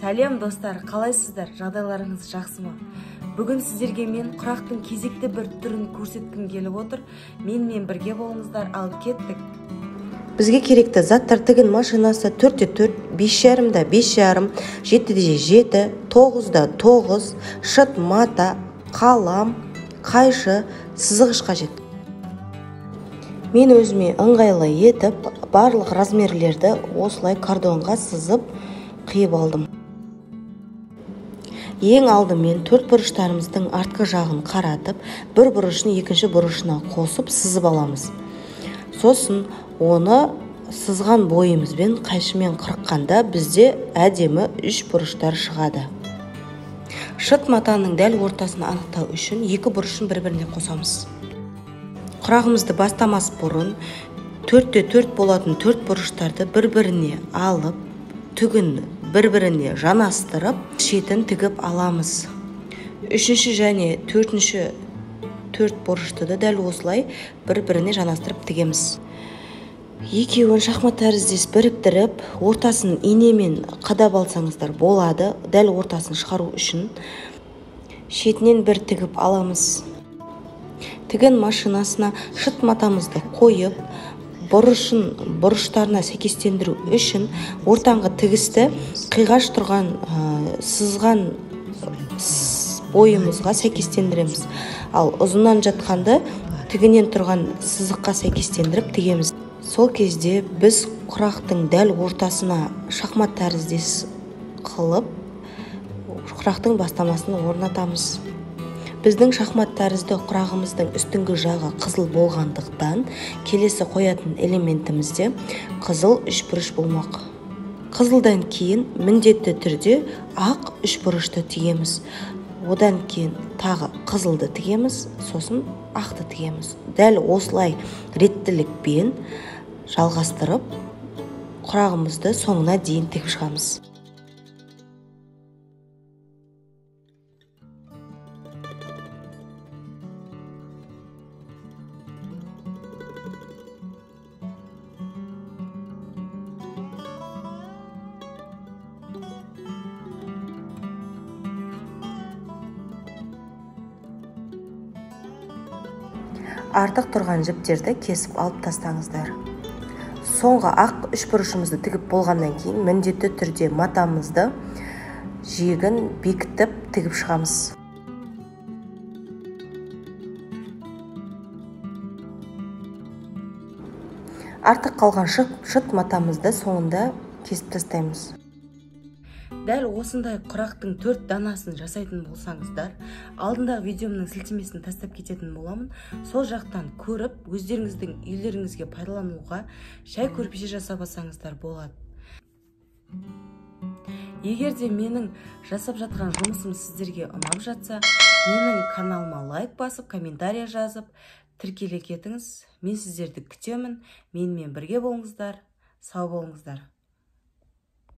Сәлем достар, қалайсыздар? Жағдайларыңыз жақсы ма? Бүгін сіздерге мен құрақтың кезекті бір түрін көрсеткім келіп отыр. Менімен бірге болыңыздар, ал кеттік. Бізге керекті заттар: тігін машинасы 4x4, 5,5-да 5,5, 7-де 7, 9-да 9, шыт мата, қалам, қайшы, сызғыш қажет. Мен өзіме ыңғайлы етіп, барлық размерлерді осылай картонға сызып қиып алдым. Ең алдымен 4 бұрыштарымыздың артқы жағын қаратып, бір бұрышын екінші бұрышына қосып сызып аламыз. Сосын оны сызған бойымызбен қайшымен қырыққанда бізде әдемі 3 бұрыштар шығады. Шыт матаның дәл ортасын анықтау үшін 2 бұрышын бір-біріне қосамыз. Құрағымызды бастамас бұрын 4x4 болатын 4 бұрыштарды бір-біріне алып, түгін бір-біріне жанастырып, шетін тігіп аламыз. Үшінші және төртінші 4 бұрышты да дәл осылай бір-біріне жанастырып тігеміз. Екеуін шахмат тәріздес біріктіріп, ортасын инемен қадап алсаңыздар болады. Дәл ортасын шығару үшін шетінен бір тігіп аламыз. Тігін машинасына шыт матамызды қойып, бұрыштарына сәйкестендіру үшін ортаңғы тігісті қиғаш тұрған сызған бойымызға сәйкестендіреміз. Ал ұзыннан жатқанды тігінен тұрған сызыққа сәйкестендіріп тігеміз. Сол кезде біз құрақтың дәл ортасына шахмат тәріздес қылып, құрақтың бастамасын орнатамыз. Біздің шахмат тәрізді құрағымыздың үстіңгі жағы қызыл болғандықтан, келесі қоятын элементімізде қызыл 3 бұрыш болмақ. Қызылдан кейін міндетті түрде ақ 3 бұрышты тігеміз. Одан кейін тағы қызылды тігеміз, сосын ақты тігеміз. Дәл осылай реттілікпен жалғастырып, құрағымызды соңына дейін тігіп шығамыз. Артық тұрған жіптерді кесіп алып тастаңыздар. Соңғы ақ 3 бұрышымызды тігіп болғаннан кейін міндетті түрде матамызды жиегін бекітіп тігіп шығамыз. Артық қалған шыт матамызды соңында кесіп тастаймыз. Дәл осындай құрақтың 4 данасын жасайтын болсаңыздар, алдындағы видеомның сілтемесін тастап кететін боламын. Сол жақтан көріп, өздеріңіздің үйлеріңізге пайдалануға шай көрпеше жасап алсаңыздар болады. Егер де менің жасап жатқан жұмысым сіздерге ұнап жатса, менің каналыма лайк басып, комментария жазып, тіркеле кетіңіз. Мен сіздерді күтемін. Менімен бірге болыңыздар, сау болыңыздар.